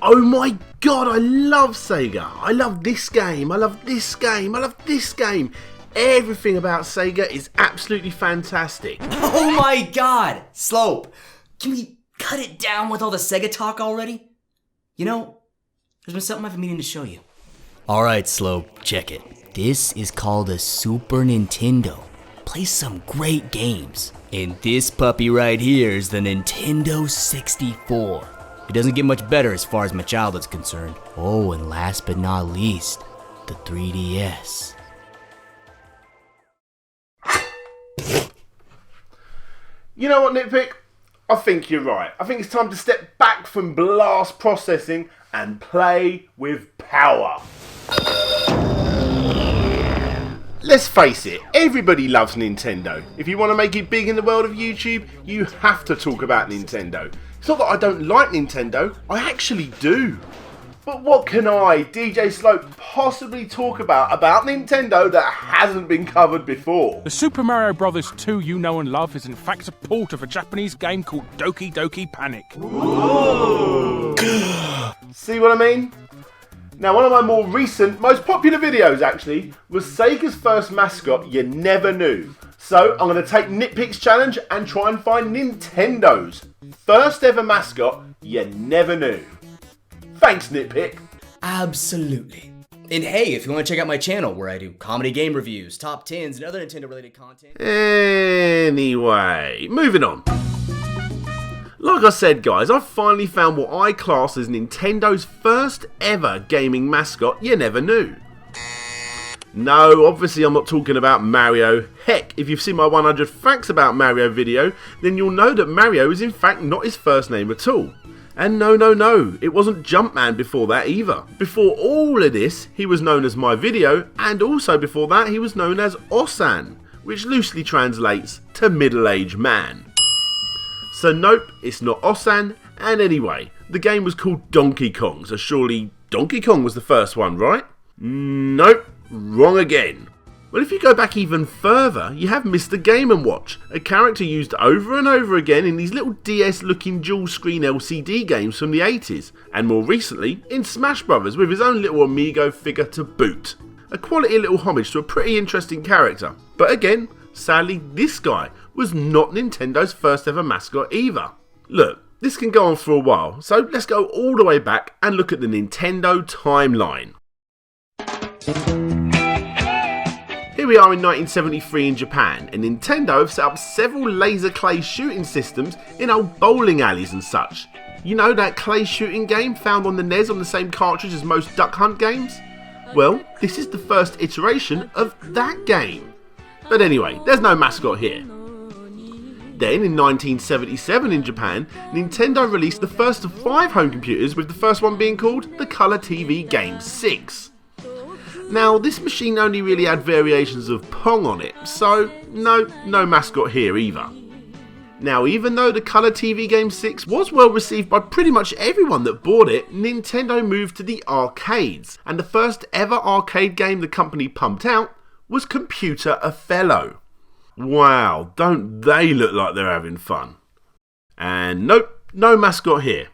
Oh my god, I love Sega. I love this game. I love this game. I love this game. Everything about Sega is absolutely fantastic. Oh my god! Slope, can we cut it down with all the Sega talk already? You know, there's been something I've been meaning to show you. Alright, Slope, check it. This is called a Super Nintendo. Plays some great games. And this puppy right here is the Nintendo 64. It doesn't get much better as far as my childhood's concerned. Oh, and last but not least, the 3DS. You know what, Nitpick? I think you're right. I think it's time to step back from blast processing and play with power. Let's face it, everybody loves Nintendo. If you want to make it big in the world of YouTube, you have to talk about Nintendo. It's not that I don't like Nintendo, I actually do. But what can I, DJ Slope, possibly talk about Nintendo that hasn't been covered before? The Super Mario Bros. 2 you know and love is in fact a port of a Japanese game called Doki Doki Panic. See what I mean? Now, one of my more recent, most popular videos actually, was Sega's first mascot you never knew. So I'm going to take Nitpick's challenge and try and find Nintendo's first ever mascot you never knew. Thanks, Nitpick. Absolutely. And hey, if you want to check out my channel where I do comedy game reviews, top 10s, and other Nintendo related content. Anyway, moving on. Like I said, guys, I've finally found what I class as Nintendo's first ever gaming mascot you never knew. No, obviously I'm not talking about Mario. Heck, if you've seen my 100 facts about Mario video, then you'll know that Mario is in fact not his first name at all. And no, it wasn't Jumpman before that either. Before all of this, he was known as My Video, and also before that he was known as Osan, which loosely translates to middle-aged man. So nope, it's not Osan, and anyway, the game was called Donkey Kong, so surely Donkey Kong was the first one, right? Nope, wrong again. Well, if you go back even further, you have Mr. Game & Watch, a character used over and over again in these little DS-looking dual-screen LCD games from the 80s, and more recently, in Smash Brothers with his own little Amigo figure to boot. A quality little homage to a pretty interesting character. But again, sadly, this guy was not Nintendo's first ever mascot either. Look, this can go on for a while, so let's go all the way back and look at the Nintendo timeline. Here we are in 1973 in Japan, and Nintendo have set up several laser clay shooting systems in old bowling alleys and such. You know that clay shooting game found on the NES on the same cartridge as most Duck Hunt games? Well, this is the first iteration of that game. But anyway, there's no mascot here. Then in 1977 in Japan, Nintendo released the first of 5 home computers, with the first one being called the Color TV Game 6. Now, this machine only really had variations of Pong on it, so no mascot here either. Now, even though the Color TV Game 6 was well received by pretty much everyone that bought it, Nintendo moved to the arcades, and the first ever arcade game the company pumped out was Computer Othello. Wow, don't they look like they're having fun? And nope, no mascot here.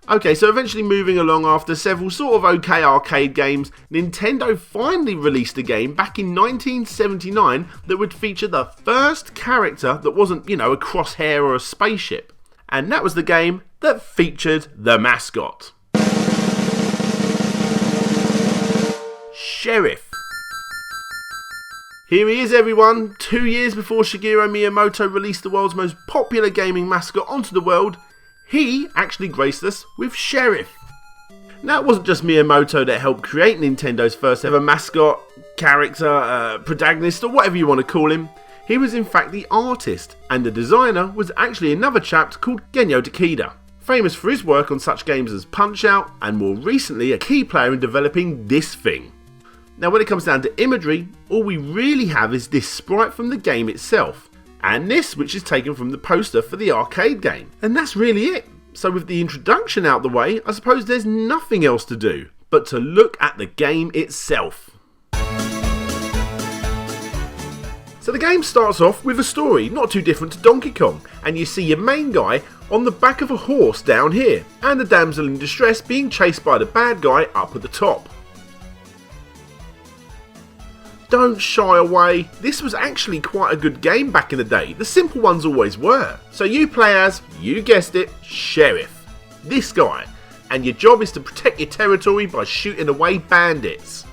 Okay, so eventually moving along after several sort of okay arcade games, Nintendo finally released a game back in 1979 that would feature the first character that wasn't, you know, a crosshair or a spaceship. And that was the game that featured the mascot. Sheriff. Here he is, everyone. 2 years before Shigeru Miyamoto released the world's most popular gaming mascot onto the world, he actually graced us with Sheriff. Now, it wasn't just Miyamoto that helped create Nintendo's first ever mascot, character, protagonist, or whatever you want to call him. He was in fact the artist, and the designer was actually another chap called Genyo Takeda, famous for his work on such games as Punch-Out, and more recently a key player in developing this thing. Now, when it comes down to imagery, all we really have is this sprite from the game itself, and this, which is taken from the poster for the arcade game. And that's really it. So with the introduction out the way, I suppose there's nothing else to do but to look at the game itself. So the game starts off with a story not too different to Donkey Kong, and you see your main guy on the back of a horse down here, and the damsel in distress being chased by the bad guy up at the top. Don't shy away, this was actually quite a good game back in the day, the simple ones always were. So you play as, you guessed it, Sheriff, this guy, and your job is to protect your territory by shooting away bandits.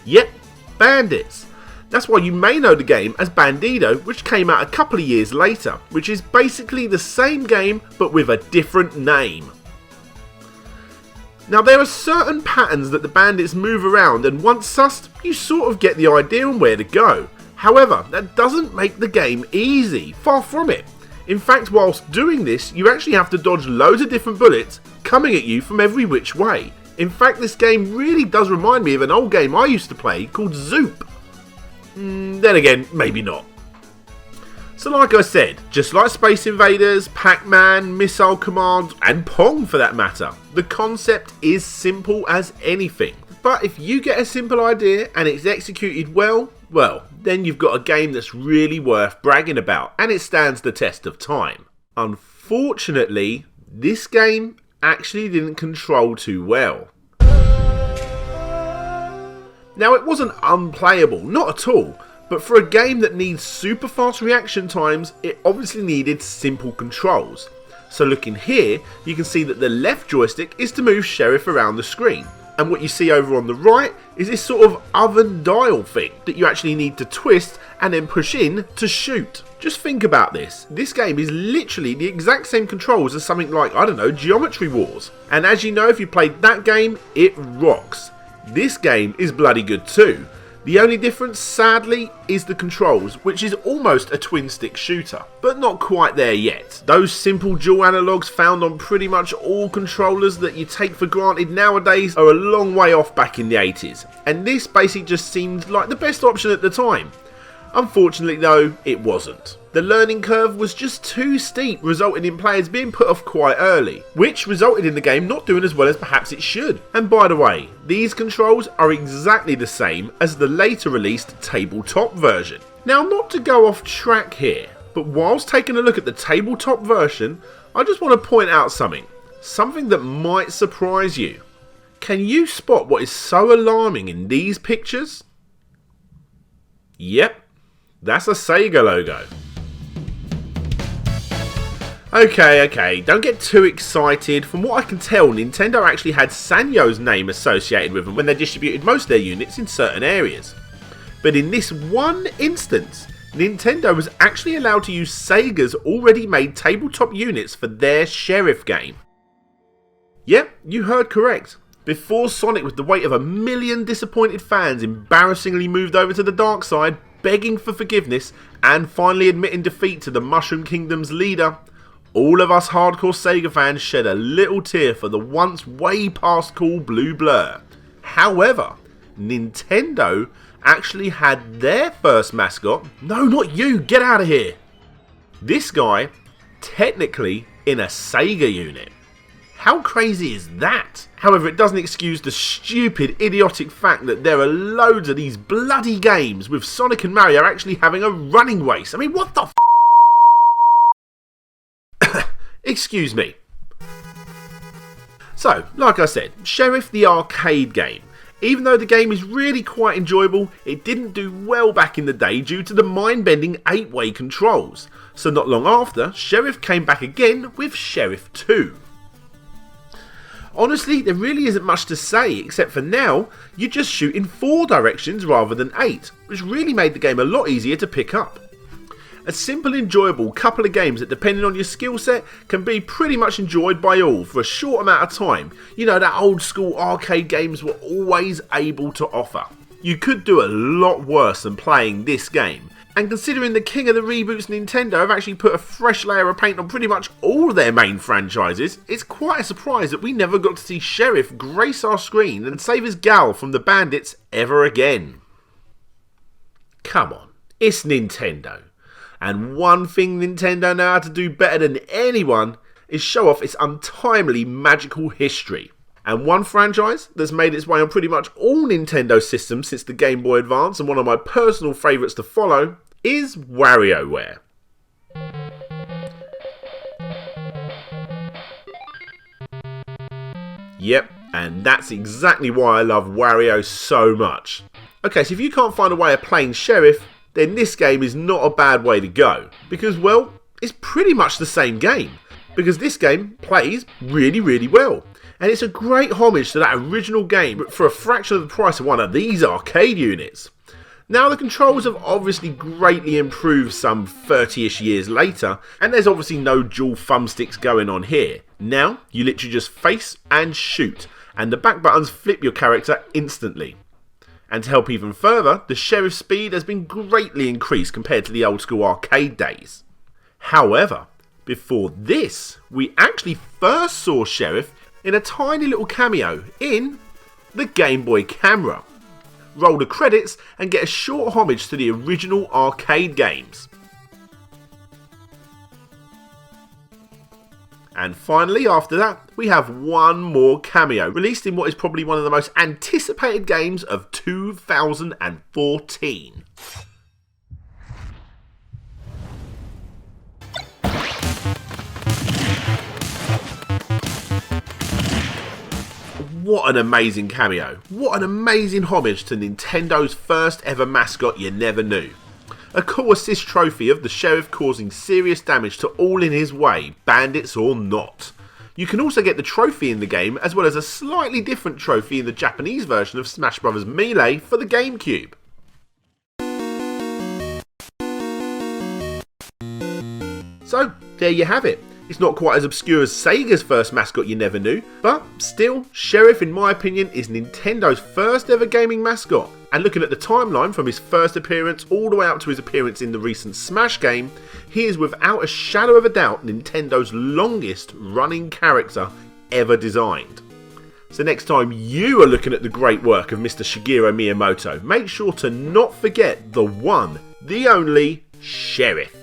Yep, bandits. That's why you may know the game as Bandido, which came out a couple of years later, which is basically the same game but with a different name. Now there are certain patterns that the bandits move around, and once sussed, you sort of get the idea on where to go. However, that doesn't make the game easy, far from it. In fact, whilst doing this, you actually have to dodge loads of different bullets coming at you from every which way. In fact, this game really does remind me of an old game I used to play called Zoop. Then again, maybe not. So like I said, just like Space Invaders, Pac-Man, Missile Command, and Pong for that matter, the concept is simple as anything. But if you get a simple idea and it's executed well, then you've got a game that's really worth bragging about, and it stands the test of time. Unfortunately, this game actually didn't control too well. Now it wasn't unplayable, not at all. But for a game that needs super fast reaction times, it obviously needed simple controls. So looking here, you can see that the left joystick is to move Sheriff around the screen. And what you see over on the right is this sort of oven dial thing that you actually need to twist and then push in to shoot. Just think about this. This game is literally the exact same controls as something like, I don't know, Geometry Wars. And as you know, if you played that game, it rocks. This game is bloody good too. The only difference, sadly, is the controls, which is almost a twin-stick shooter, but not quite there yet. Those simple dual analogues found on pretty much all controllers that you take for granted nowadays are a long way off back in the 80s, and this basically just seemed like the best option at the time. Unfortunately though, it wasn't. The learning curve was just too steep, resulting in players being put off quite early, which resulted in the game not doing as well as perhaps it should. And by the way, these controls are exactly the same as the later released tabletop version. Now, not to go off track here, but whilst taking a look at the tabletop version, I just want to point out something that might surprise you. Can you spot what is so alarming in these pictures? Yep, that's a Sega logo. Okay, don't get too excited. From what I can tell, Nintendo actually had Sanyo's name associated with them when they distributed most of their units in certain areas. But in this one instance, Nintendo was actually allowed to use Sega's already made tabletop units for their Sheriff game. Yep, you heard correct. Before Sonic, with the weight of 1 million disappointed fans, embarrassingly moved over to the dark side, begging for forgiveness, and finally admitting defeat to the Mushroom Kingdom's leader, all of us hardcore Sega fans shed a little tear for the once way past cool Blue Blur. However, Nintendo actually had their first mascot, no not you, get out of here, this guy, technically in a Sega unit. How crazy is that? However, it doesn't excuse the stupid, idiotic fact that there are loads of these bloody games with Sonic and Mario actually having a running race. I mean, what the f***? Excuse me. So, like I said, Sheriff the arcade game. Even though the game is really quite enjoyable, it didn't do well back in the day due to the mind-bending 8-way controls. So not long after, Sheriff came back again with Sheriff 2. Honestly, there really isn't much to say, except for now, you just shoot in 4 directions rather than 8, which really made the game a lot easier to pick up. A simple, enjoyable couple of games that, depending on your skill set, can be pretty much enjoyed by all for a short amount of time. You know, that old school arcade games were always able to offer. You could do a lot worse than playing this game. And considering the king of the reboots, Nintendo, have actually put a fresh layer of paint on pretty much all their main franchises, it's quite a surprise that we never got to see Sheriff grace our screen and save his gal from the bandits ever again. Come on, it's Nintendo. And one thing Nintendo know how to do better than anyone is show off its untimely magical history. And one franchise that's made its way on pretty much all Nintendo systems since the Game Boy Advance, and one of my personal favourites to follow, is WarioWare. Yep, and that's exactly why I love Wario so much. Okay, so if you can't find a way of playing Sheriff, then this game is not a bad way to go. Because, well, it's pretty much the same game. Because this game plays really, really well. And it's a great homage to that original game for a fraction of the price of one of these arcade units. Now the controls have obviously greatly improved some 30ish years later, and there's obviously no dual thumbsticks going on here. Now you literally just face and shoot, and the back buttons flip your character instantly. And to help even further, the Sheriff's speed has been greatly increased compared to the old school arcade days. However, before this, we actually first saw Sheriff in a tiny little cameo in the Game Boy camera. Roll the credits and get a short homage to the original arcade games. And finally, after that, we have one more cameo, released in what is probably one of the most anticipated games of 2014. What an amazing cameo. What an amazing homage to Nintendo's first ever mascot you never knew. A cool assist trophy of the Sheriff causing serious damage to all in his way, bandits or not. You can also get the trophy in the game, as well as a slightly different trophy in the Japanese version of Smash Bros. Melee for the GameCube. So, there you have it. It's not quite as obscure as Sega's first mascot you never knew, but still, Sheriff in my opinion is Nintendo's first ever gaming mascot. And looking at the timeline from his first appearance all the way up to his appearance in the recent Smash game, he is without a shadow of a doubt Nintendo's longest running character ever designed. So next time you are looking at the great work of Mr. Shigeru Miyamoto, make sure to not forget the one, the only Sheriff.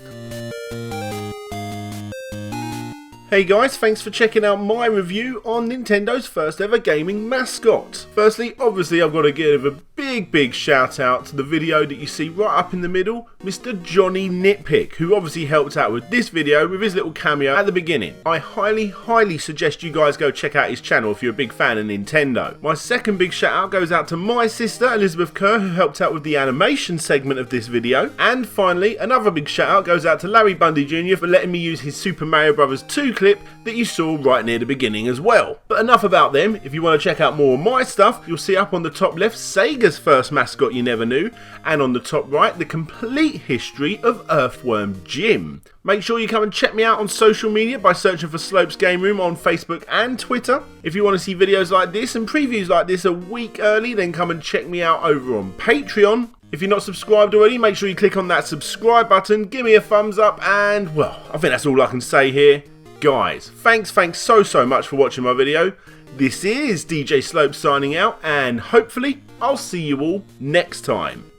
Hey guys, thanks for checking out my review on Nintendo's first ever gaming mascot. Firstly, obviously I've got to give a big shout out to the video that you see right up in the middle, Mr. Jonny Nitpick, who obviously helped out with this video with his little cameo at the beginning. I highly suggest you guys go check out his channel if you're a big fan of Nintendo. My second big shout out goes out to my sister Elizabeth Kerr, who helped out with the animation segment of this video. And finally, another big shout out goes out to Larry Bundy Jr. for letting me use his Super Mario Bros. 2 clip that you saw right near the beginning as well. But enough about them. If you want to check out more of my stuff, you'll see up on the top left Sega's first mascot you never knew, and on the top right the complete history of Earthworm Jim. Make sure you come and check me out on social media by searching for Slopes Game Room on Facebook and Twitter. If you want to see videos like this and previews like this a week early, then come and check me out over on Patreon. If you're not subscribed already, make sure you click on that subscribe button, give me a thumbs up, and well, I think that's all I can say here. Guys, thanks so much for watching my video. This is DJ Slope signing out, and hopefully I'll see you all next time.